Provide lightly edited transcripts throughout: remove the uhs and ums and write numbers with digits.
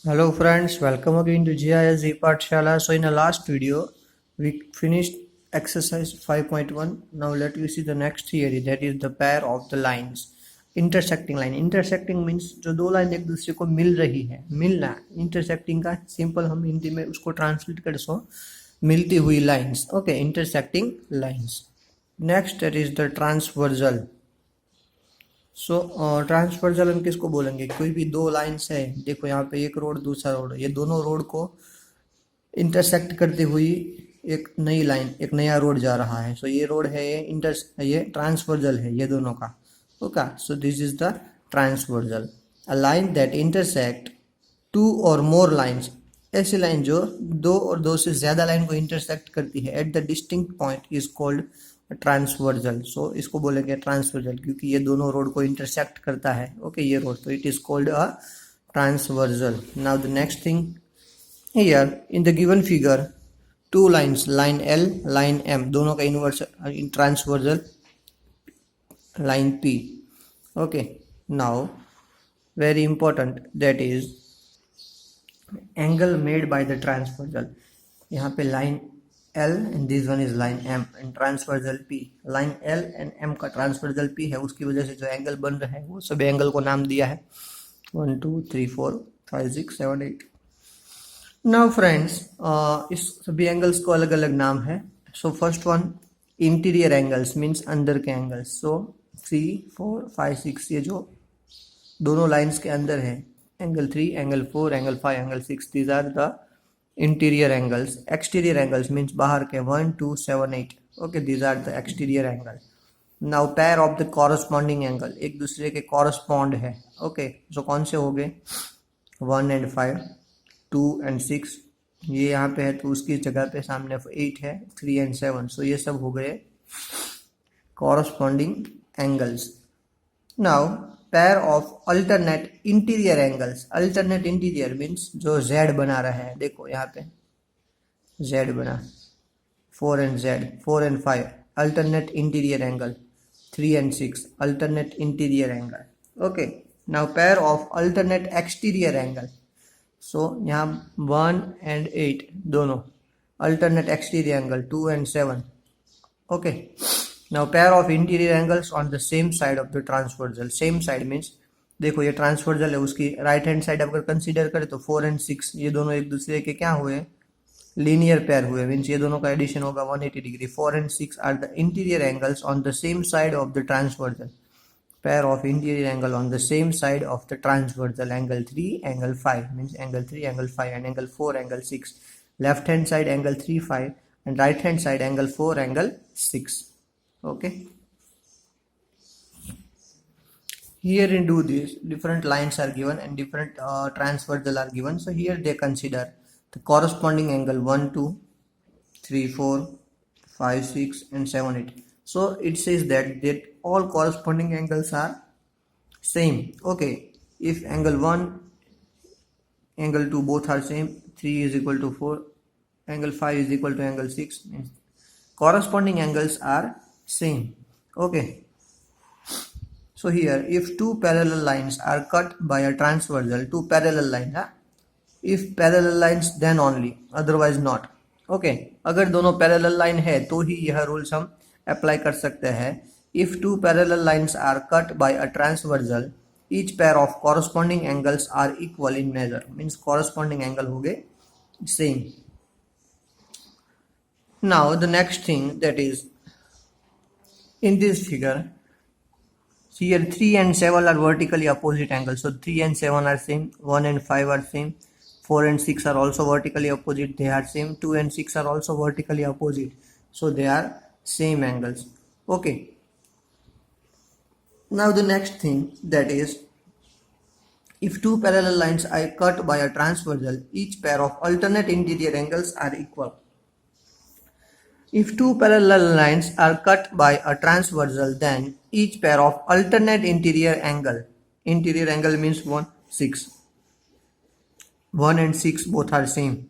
Hello friends, welcome again to GIS Pathshala. So in the last video, we finished exercise 5.1. Now let me see the next theory, that is the pair of the lines. Intersecting line. Intersecting means जो दो line एक दूसरे को मिल रही है, मिलना. Intersecting का simple हम हिंदी में उसको ट्रांसलेट कर सो मिलती हुई lines. Okay, intersecting lines. Next that is the transversal. So transversal हम किसको बोलेंगे? कोई भी दो लाइन्स है, देखो यहाँ पे एक रोड दूसरा रोड, ये दोनों रोड को इंटरसेक्ट करती हुई एक नई लाइन, एक नया रोड जा रहा है. सो ये रोड है, ये ट्रांसवर्सल है ये दोनों का. Okay, so this is the transversal, a line that intersect two और मोर लाइन्स. ऐसी लाइन जो दो और दो से ज्यादा लाइन को इंटरसेक्ट करती है at the distinct point is called transversal. So इसको बोलेंगे ट्रांसवर्सल क्योंकि ये दोनों रोड को इंटरसेक्ट करता है. ओके, ये रोड, तो it is called a transversal. Now the next thing, here in the given figure two lines, line L line M, दोनों का inverse transversal line P. Okay, now very important, that is angle made by the transversal. यहाँ पे line L and this one is line M and transversal P. line L and M का transversal P है, उसकी वजह से जो angle बन रहा है वो सभी एंगल को नाम दिया है 1 2 3 4 5 6 7 8. नाउ फ्रेंड्स, इस सभी एंगल्स को अलग अलग नाम है. So first one interior angles means अंदर के एंगल्स. सो 3 4 5 6 ये जो दोनों लाइंस के अंदर है, angle 3 angle 4 angle 5 angle 6, these are the interior angles. Exterior angles means बाहर के 1 2 7 8. Okay, these are the exterior angle. Now pair of the corresponding angle, एक दूसरे के कॉरस्पॉन्ड है. ओके, सो कौन से हो गए? 1 एंड 5, 2 एंड 6, ये यहाँ पे है तो उसकी जगह पे सामने 8 है, 3 एंड 7. सो ये सब हो गए corresponding angles. Now pair of alternate interior angles. Alternate interior means जो जेड बना रहा है, देखो यहाँ पे जेड बना, 4 and Z, 4 and 5 alternate interior angle, 3 and 6 alternate interior angle. Okay, now pair of alternate exterior angle. So यहाँ 1 and 8 दोनों alternate exterior angle, 2 and 7. Okay, now pair of interior angles on the same side of the transversal. same side means देखो ये transversal है, उसकी right hand side अगर consider करें तो 4 and 6 ये दोनों एक दूसरे के क्या हुए? लीनियर पेयर हुए. मीन्स ये दोनों का एडिशन होगा 180 degree. 4 and 6 are the interior angles on the same side of the transversal. pair of interior angle on the same side of the transversal, angle 3 angle 5 means angle 3 angle 5 and angle 4 angle 6. left hand side angle 3 5 and right hand side angle 4 angle 6. Okay, here in do this, different lines are given and different transversal are given. So here they consider the corresponding angle 1 2 3 4 5 6 and 7 8. So it says that all corresponding angles are same. Okay, if angle 1 angle 2 both are same, 3 is equal to 4, angle 5 is equal to angle 6, means corresponding angles are same. Okay, so here if two parallel lines are cut by a transversal, two parallel lines, if parallel lines then only, otherwise not. Okay, अगर दोनों parallel line है तो ही यह rules हम apply कर सकते हैं. if two parallel lines are cut by a transversal, each pair of corresponding angles are equal in measure, means corresponding angle हो गए same. Now the next thing, that is in this figure, here 3 and 7 are vertically opposite angles. So 3 and 7 are same, 1 and 5 are same, 4 and 6 are also vertically opposite, they are same, 2 and 6 are also vertically opposite, so they are same angles. Okay, now the next thing, that is if two parallel lines are cut by a transversal, each pair of alternate interior angles are equal. If two parallel lines are cut by a transversal, then each pair of alternate interior angle means 1 6, 1 and 6 both are same,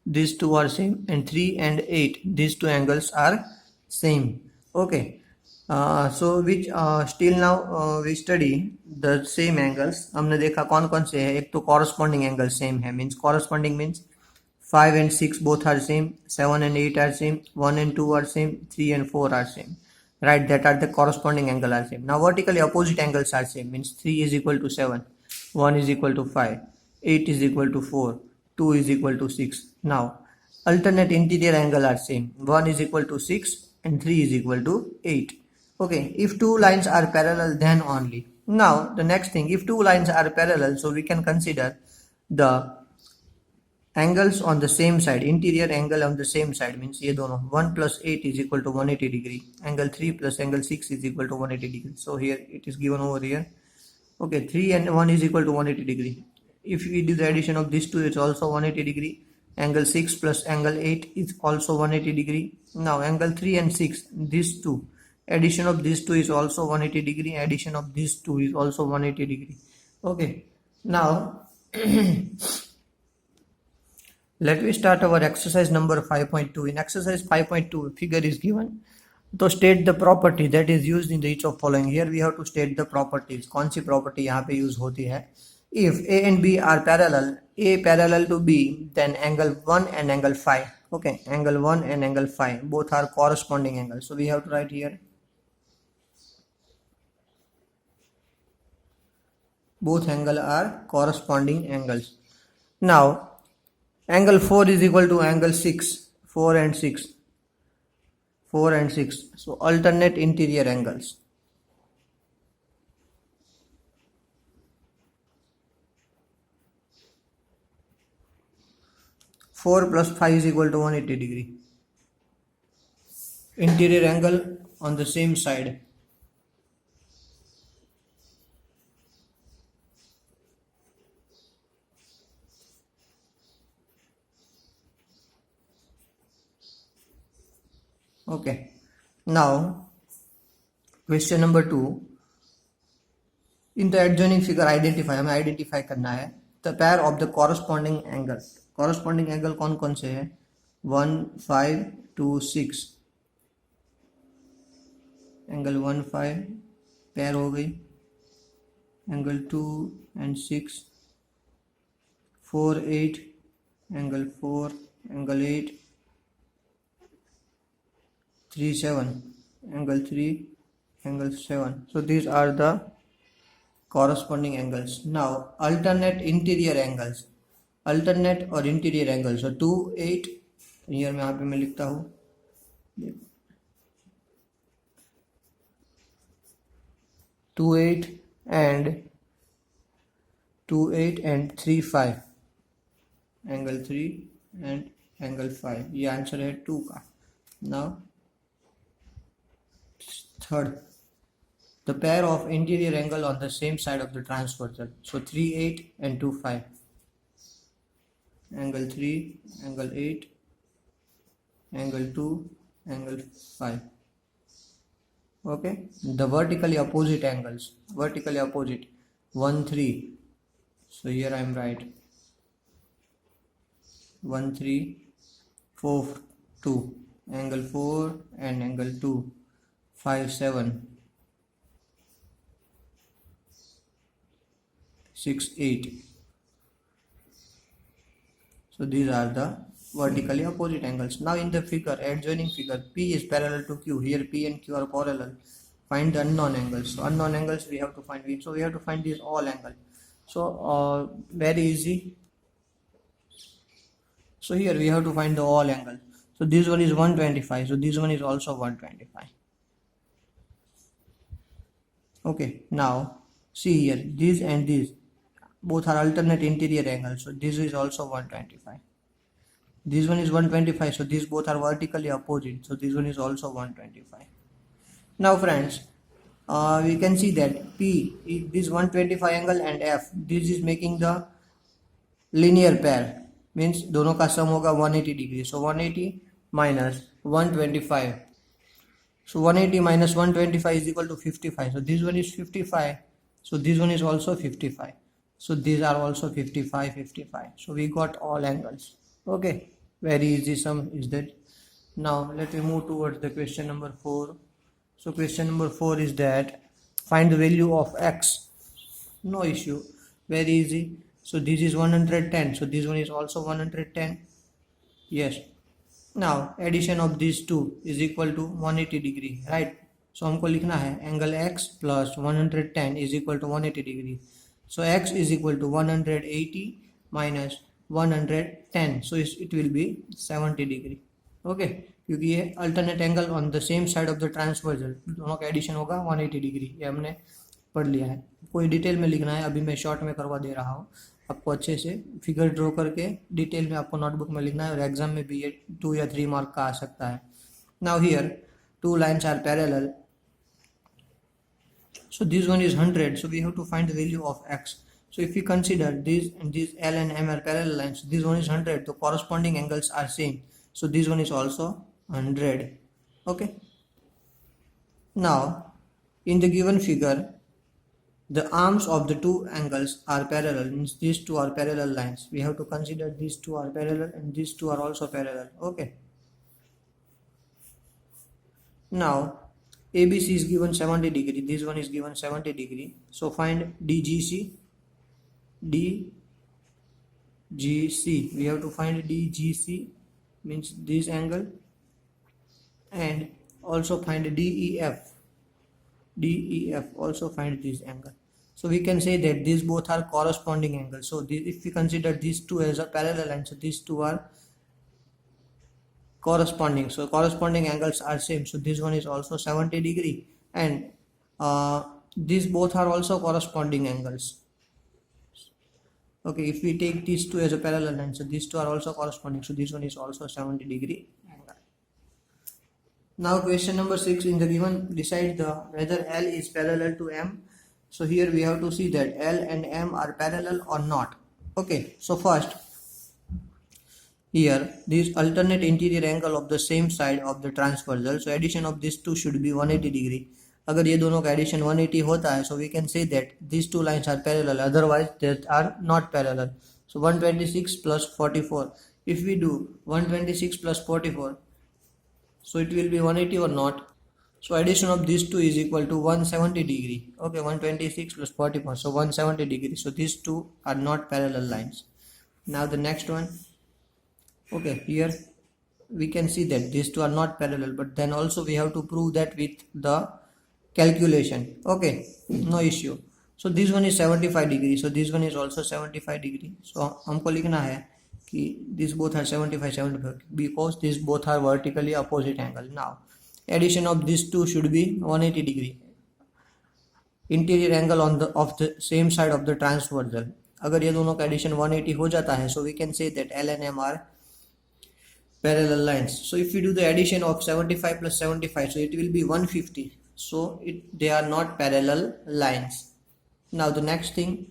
these two are same, and 3 and 8 these two angles are same. Okay, So which still now we study the same angles. हमने देखा कौन कौन से है. एक तो corresponding angle same है, means corresponding means 5 and 6 both are same, 7 and 8 are same, 1 and 2 are same, 3 and 4 are same, right? That are the corresponding angle are same. Now vertically opposite angles are same, means 3 is equal to 7, 1 is equal to 5, 8 is equal to 4, 2 is equal to 6. Now alternate interior angle are same, 1 is equal to 6 and 3 is equal to 8. Okay, if two lines are parallel, then only. Now the next thing, if two lines are parallel, so we can consider the angles on the same side. Interior angle on the same side means ये दोनों 1 plus 8 is equal to 180 degree, angle 3 plus angle 6 is equal to 180 degree. So here it is given over here. Okay, 3 and 1 is equal to 180 degree. If we do the addition of these two, it's also 180 degree. Angle 6 plus angle 8 is also 180 degree. Now angle 3 and 6, these two, addition of these two is also 180 degree, addition of these two is also 180 degree. Okay, now let me start our exercise number 5.2. In exercise 5.2, figure is given. तो state the property that is used in the each of following. Here we have to state the properties. कौन सी property यहाँ पे use होती है? If A and B are parallel, A parallel to B, then angle 1 and angle phi. Okay, angle 1 and angle phi, both are corresponding angles. So we have to write here, both angle are corresponding angles. Now angle 4 is equal to angle 6, 4 and 6, 4 and 6. So alternate interior angles. Four plus 5 is equal to 180 degree. Interior angle on the same side. Okay, now question number 2. In the adjoining figure identify, हमें identify करना है the pair of the corresponding angle. Corresponding angle कौन कौन से है? 1, 5, 2, 6. Angle 1, 5 pair हो गई. Angle 2 and 6, 4, 8, angle 4, angle 8, 3, 7, angle 3, angle 7. So these are the corresponding angles. Now alternate interior angles, alternate or interior angles. So 2, 8, here मैं यहाँ पे मैं लिखता हूँ 2, 8 and 2, 8 and 3, 5, angle 3 and angle 5. ये आंसर है 2 का. Now third, the pair of interior angle on the same side of the transversal. So 3, 8 and 2, 5. Angle 3, angle 8, angle 2, angle 5. Okay, the vertically opposite angles, vertically opposite 1, 3. So here I am right 1, 3, 4, 2, angle 4 and angle 2, 5, 7, 6, 8. So these are the vertically opposite angles. Now in the figure, adjoining figure, P is parallel to Q. Here P and Q are parallel. Find the unknown angles. So unknown angles we have to find. So we have to find these all angles. So very easy. So here we have to find the all angle. So this one is 125. So this one is also 125. Okay, now see here, this and this both are alternate interior angles. So this is also 125. This one is 125. So these both are vertically opposite. So this one is also 125. Now friends, we can see that P is this 125 angle and F. This is making the linear pair. Means दोनों का सम होगा 180 degree. So 180 minus 125. So 180 minus 125 is equal to 55. So this one is 55. So this one is also 55. So these are also 55, 55. So we got all angles. Okay, very easy sum is that. Now let me move towards the question number 4. So question number 4 is that find the value of x. No issue, very easy. So this is 110, so this one is also 110. Yes. Now addition of these two is equal to 180 degree, right? So हमको लिखना है angle x plus 110 is equal to 180 degree. So x is equal to 180 minus 110, so it will be 70 degree. Okay, क्योंकि ये alternate angle on the same side of the transversal, दोनों का addition होगा 180 degree, ये हमने पढ़ लिया है. कोई डिटेल में लिखना है अभी मैं शॉर्ट में करवा दे रहा हूँ आपको, अच्छे से फिगर ड्रॉ करके डिटेल में आपको नोटबुक में लिखना है और एग्जाम में भी ये 2 या 3 मार्क का आ सकता है. Now here two lines are parallel, so this one is 100, so we have to find the value of x. So if we consider these L and M are parallel lines, this one is 100, the corresponding angles are same, so this one is also 100. Okay, now in the given figure the arms of the two angles are parallel, means these two are parallel lines. We have to consider these two are parallel and these two are also parallel. Okay, now ABC is given 70 degree, this one is given 70 degree, so find DGC. We have to find DGC, means this angle, and also find DEF, also find this angle. So we can say that these both are corresponding angles. So if we consider these two as a parallel line, so these two are corresponding, so corresponding angles are same, so this one is also 70 degree, and these both are also corresponding angles. Okay, if we take these two as a parallel line, so these two are also corresponding, so this one is also 70 degree angle. Now question number 6, in the given decide whether L is parallel to M. So here we have to see that L and M are parallel or not. Okay, so first here this alternate interior angle of the same side of the transversal, so addition of these two should be 180 degree. अगर ये दोनों का addition 180 होता है, so we can say that these two lines are parallel, otherwise they are not parallel. So 126 plus 44, if we do 126 plus 44, so it will be 180 or not. So addition of these two is equal to 170 degree. Okay, 126 plus 44, so 170 degree. So these two are not parallel lines. Now the next one. Okay, here we can see that these two are not parallel, but then also we have to prove that with the calculation. Okay, no issue. So this one is 75 degree, so this one is also 75 degree. So हमको लिखना है कि these both are 75 because these both are vertically opposite angle. Now addition of these two should be 180 degree. Interior angle of the same side of the transversal, अगर ये दोनों का addition 180 हो जाता है, so we can say that L and M are parallel lines. So if we do the addition of 75 plus 75, so it will be 150. So they are not parallel lines. Now the next thing,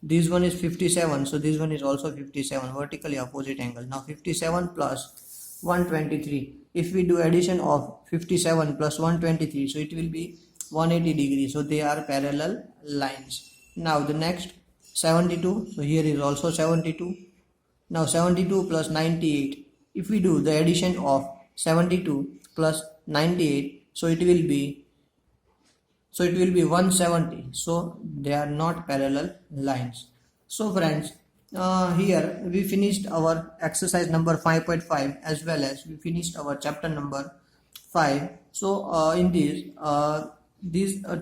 this one is 57, so this one is also 57, vertically opposite angle. Now 57 plus 123, if we do addition of 57 plus 123, so it will be 180 degrees, so they are parallel lines. Now the next 72, so here is also 72. Now 72 plus 98, if we do the addition of 72 plus 98, so it will be 170, so they are not parallel lines. So friends, here we finished our exercise number 5.5 as well as we finished our chapter number 5. So in these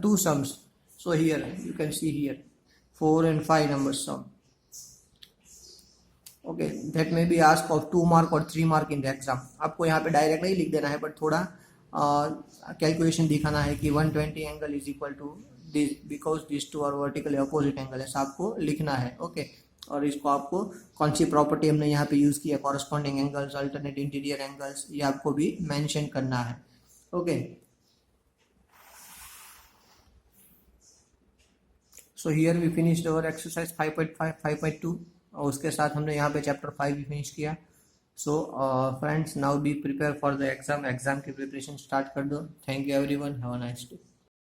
two sums, so here you can see here 4 and 5 numbers sum. Okay, that may be asked of 2 mark or 3 mark in the exam. आपको यहाँ पे direct नहीं लिख देना है, but थोड़ा calculation दिखाना है कि 120 angle is equal to this because this two are vertically opposite angle, ऐसा आपको लिखना है. ओके, और इसको आपको कौन सी प्रॉपर्टी हमने यहाँ पे यूज किया, corresponding angles, alternate interior angles, ये आपको भी मेंशन करना है. Okay, so here we finished our exercise 5.5 5.2 और उसके साथ हमने यहाँ पे चैप्टर 5 भी फिनिश किया. So friends, now be prepare for the exam की प्रिपरेशन स्टार्ट कर दो. Thank you everyone, have a nice day.